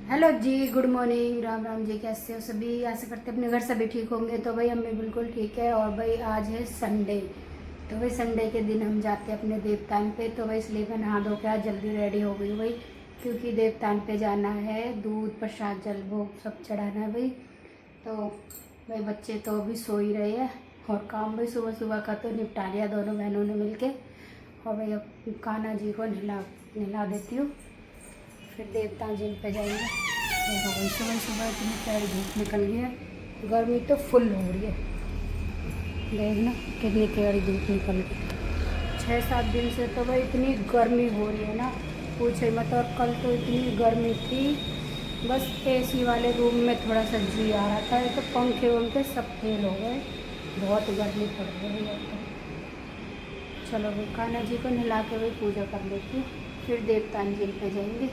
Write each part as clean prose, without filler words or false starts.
Hello जी, good morning, Ram Ram ji. कैसे हो सभी? आशा करते अपने घर सभी ठीक होंगे। तो भाई हम भी बिल्कुल ठीक है। और भाई आज है संडे, तो भाई संडे के दिन हम जाते हैं अपने देवतान पे। तो भाई इसलिए मैं नहा धो के आज जल्दी रेडी हो गई भाई, क्योंकि देवतान पे जाना है, दूध प्रसाद जल भोग सब चढ़ाना है भाई। तो भाई बच्चे तो अभी सो ही रहे हैं और काम भाई सुबह सुबह का तो निपटा लिया दोनों बहनों ने मिलके। और भाई अब कान्हा जी को नहला देती हूँ, फिर देवता जी पे जाएंगे। देखो भाई सुबह सुबह इतनी प्यारी धूप निकल गई है, गर्मी तो फुल हो रही है। देखना कितनी प्यारी धूप निकल गई। 6-7 दिन से तो भाई इतनी गर्मी हो रही है ना, पूछे मत। और कल तो इतनी गर्मी थी, बस एसी वाले रूम में थोड़ा सा जी आ रहा था, तो पंखे वंखे सब फेल हो गए, बहुत गर्मी पड़ रही है अब तो। चलो भाई कान्हा जी को नहला के भाई पूजा कर लेती हूँ, फिर देवतान जी पे जाएंगे।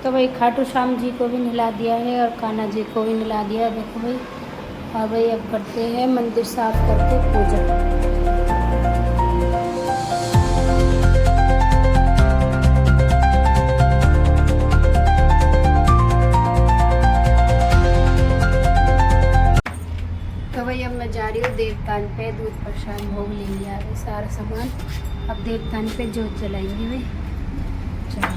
तो भाई खाटू श्याम जी को भी नहला दिया है और कान्हा जी को भी नहला दिया है, देखो भाई। और भाई अब करते हैं मंदिर साफ करके पूजा। तो भाई अब मैं जा रही हूँ देवतान पे, दूध प्रसाद भोग ले लिया है सारा सामान। अब देवतान पे जोत जलाएंगे भाई। चलो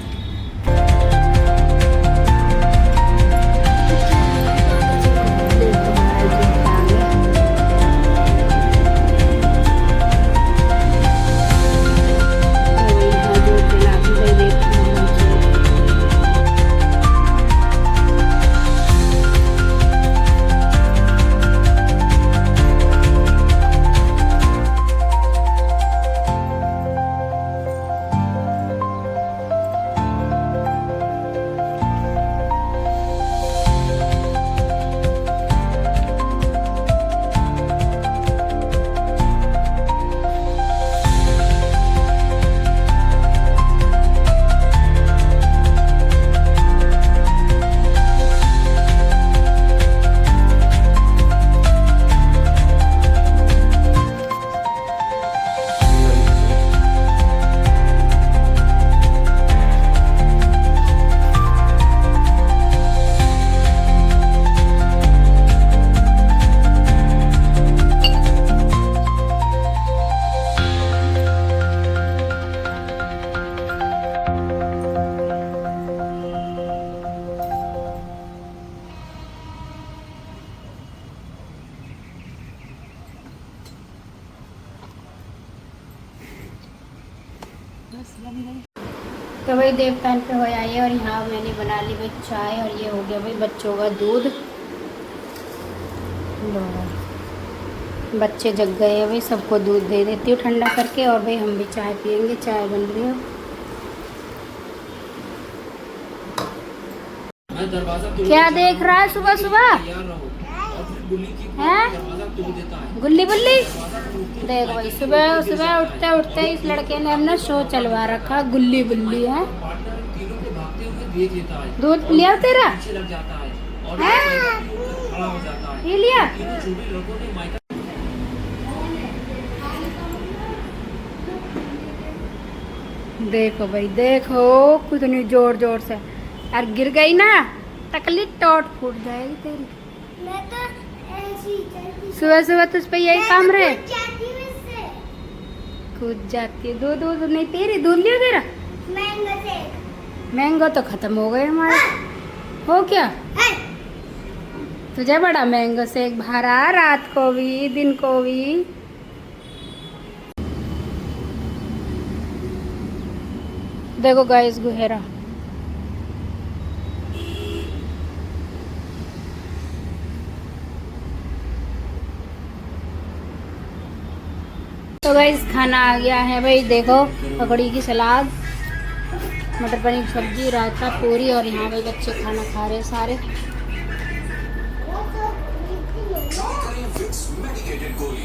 तो भाई देवतान पे हो आई है और यहाँ मैंने बना ली भाई चाय, और ये हो गया भाई बच्चों का दूध। बच्चे जग गए हैं भाई, सबको दूध दे देती हूँ ठंडा करके, और भाई हम भी चाय पियेंगे। चाय बन रही है। क्या देख रहा है सुबह सुबह है? गुल्ली बुल्ली देख भाई, सुबह सुबह उठते उठते इस लड़के ने हमने शो चलवा रखा, गुल्ली बुल्ली है। दूध लिया तेरा है? ये लिया? देखो भाई देखो कितनी जोर जोर से, और गिर गई ना तकली टोट फूट जाएगी तेरी। मैं तो सुबह सुबह तुझ पे यही काम रहे, कूद जाती है। दूध दूध नहीं पी रही? दूध लिया तेरा? मैंगो तो खत्म हो गए हमारे। हो क्या तुझे बड़ा मैंगो से एक भरा, रात को भी दिन को भी। देखो गाइस गुहेरा, तो गाइस खाना आ गया है भाई। देखो पकौड़ी की सलाद, मटर पनीर की सब्जी, रायता, पूरी, और यहाँ भाई बच्चे खाना खा रहे हैं सारे।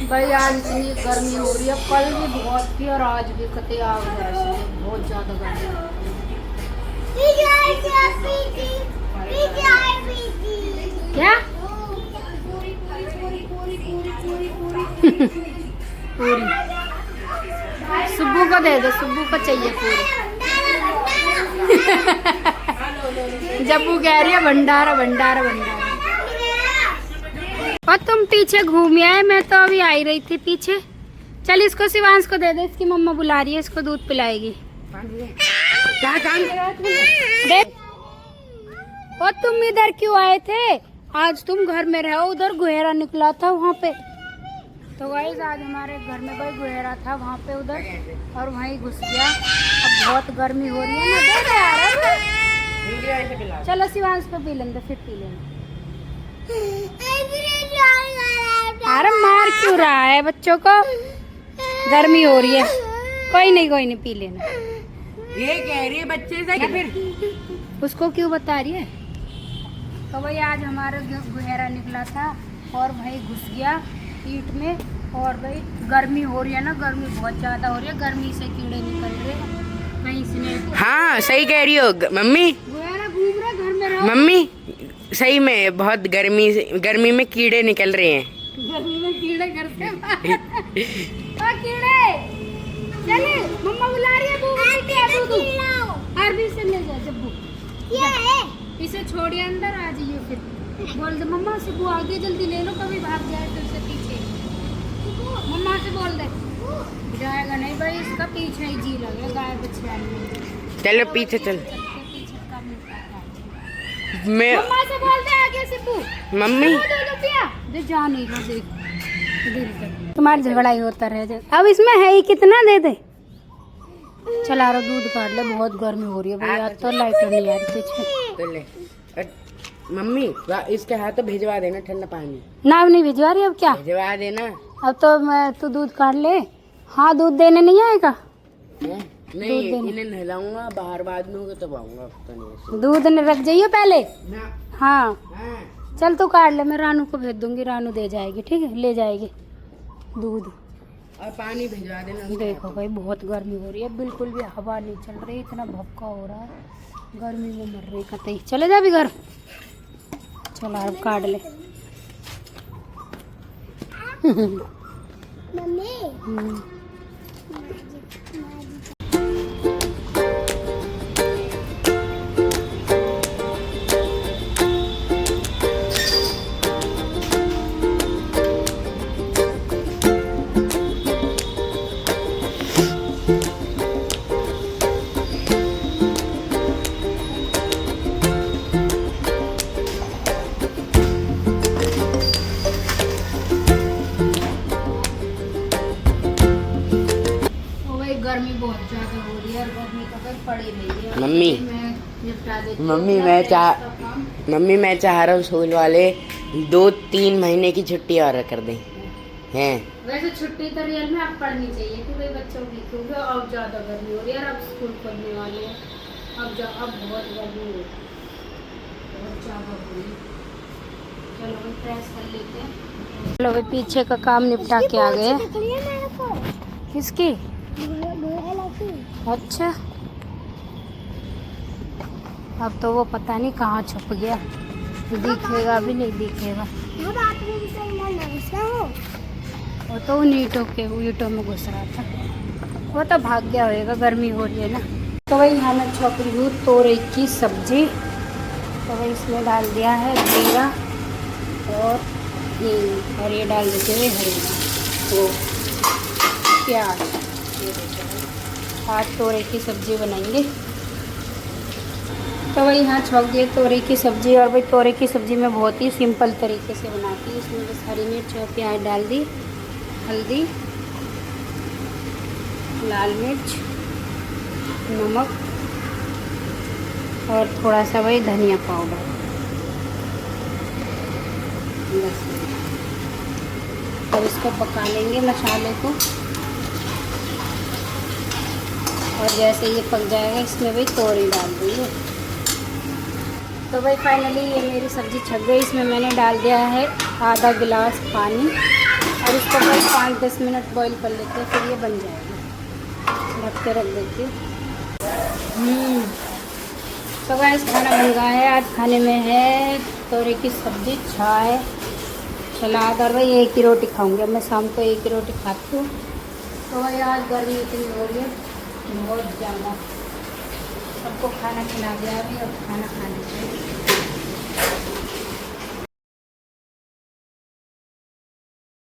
भाई आज इतनी गर्मी हो रही है, कल भी बहुत थी और आज भी कते आग बहुत ज़्यादा गर्मी। क्या पूरी सुब्बू को दे दो, सुब्बू को चाहिए पूरी। जब्बू कह रही है भंडारा भंडारा भंडारा। और तुम पीछे घूम आए, मैं तो अभी आई रही थी पीछे। चल इसको शिवांश को दे दे, इसकी मम्मा बुला रही है, इसको दूध पिलाएगी। क्या काम देख, और तुम इधर क्यों आए थे? आज तुम घर में रहो, उधर गुहेरा निकला था वहाँ पे। तो गाइस आज हमारे घर में कोई गुहेरा था वहाँ पे उधर, और वहीं घुस गया। अब बहुत गर्मी हो रही है ना, दे दे यार। चलो शिवांश को पी लेंगे, फिर पी लेंगे। अरे मार क्यों रहा है बच्चों को? गर्मी हो रही है। कोई नहीं पी लेना। ये कह रही है बच्चे से, फिर उसको क्यों बता रही है? तो भाई आज हमारा गुहेरा निकला था और भाई घुस गया ईंट में। और भाई गर्मी हो रही है ना, गर्मी बहुत ज्यादा हो रही है, गर्मी से कीड़े निकल रहे हैं कहीं से नहीं। हाँ सही कह रही हो मम्मी। गुहेरा घूम रहा, घर में रहो। मम्मी सही में बहुत गर्मी में कीड़े निकल रहे हैं। गर्मी में कीड़े घर से कीड़े चले, मम्मा बुला रही है। अरबी से ले जा जब्बू, इसे छोड़िए अंदर, आ जाइए फिर। बोल दे मम्मा से, वो आगे जल्दी ले लो, कभी भाग जाए फिर से पीछे। मम्मा से बोल दे, जाएगा नहीं भाई, इसका पीछे ही जी लगे गाय बछड़ा में। चलो पीछे चल। मैं मम्मा से बोल दे आगे से तू। मम्मी दे जा नहीं रहा, देख तुम्हारी झगड़ा ही होता रह जाए। अब इसमें है ही कितना, दे दे। चला रहा दूध काट ले, बहुत गर्मी हो रही है भैया, तो लाइट नहीं आ रही पीछे। मम्मी इसके हाथ भिजवा देना ठंडा पानी। ना नहीं भिजवा रही, अब क्या भिजवा देना। अब तो मैं तू दूध काट ले। हाँ दूध देने नहीं आएगा? नहीं इन्हें नहलाऊंगा, बाहर बाद में होगा तब आऊंगा। तो नहीं दूध ने रख जाइए पहले। हाँ हाँ। चल तू काट ले, मैं रानू को भेज दूंगी, रानू दे जाएगी, ठीक है, ले जाएगी दूध। और पानी भिजवा देना। देखो भाई बहुत गर्मी हो रही है, बिल्कुल भी हवा नहीं चल रही, इतना भपका हो रहा है, गर्मी में मर रही कतई। चले जा भी घर, चलो अब काट ले। गर्मी बहुत ज्यादा हो रही है और गर्मी तो फिर पड़ी रही है। मम्मी मम्मी मैं चाह रहा हूँ स्कूल वाले 2-3 महीने की छुट्टी और कर दें हैं। वैसे छुट्टी तो रियल में अब पढ़नी चाहिए क्योंकि बच्चों की, क्योंकि अब ज्यादा गर्मी हो रही है और अब स्कूल खोलने वाले हैं। अब बहुत गर्मी हो रही है, बहुत ज्यादा हो रही है। चलो हम प्रेस कर लेते हैं। चलो भाई पीछे का काम निपटा के आ गए। किसकी? अच्छा अब तो वो पता नहीं कहाँ छुप गया, दिखेगा भी नहीं दिखेगा। वो तो उन ईंटों में घुस रहा था, वो तो भाग गया होगा, गर्मी हो रही है ना। तो वही यहाँ मैं छौक रही हूँ तोरई की सब्जी। तो वही इसमें डाल दिया है जीरा और ये डाल देते हुए हरी तो प्याज। आज तोरई की सब्जी बनाएंगे। तो वही यहाँ छौंक दिए तोरई की सब्जी। और भाई तोरई की सब्जी मैं बहुत ही सिंपल तरीके से बनाती हूँ। इसमें बस हरी मिर्च और प्याज डाल दी, हल्दी, लाल मिर्च, नमक और थोड़ा सा वही धनिया पाउडर। बस अब इसको पका लेंगे मसाले को। और जैसे ये पक जाएगा इसमें भाई तोरई डाल देंगे। तो भाई फाइनली ये मेरी सब्ज़ी छक गई। इसमें मैंने डाल दिया है आधा गिलास पानी और इसको भाई 5-10 मिनट बॉईल कर लेते हैं, फिर ये बन जाएगी। ढक के रख देती हूँ। तो गाइस खाना बन गया है। आज खाने में है तोरई की सब्ज़ी, चाय, सलाद और भाई एक ही रोटी खाऊंगी। अब मैं शाम को एक ही रोटी खाती हूँ। तो भाई आज गर्मी इतनी हो रही है बहुत ज़्यादा। सबको खाना खिला दिया अभी, अब खाना खाने चाहिए।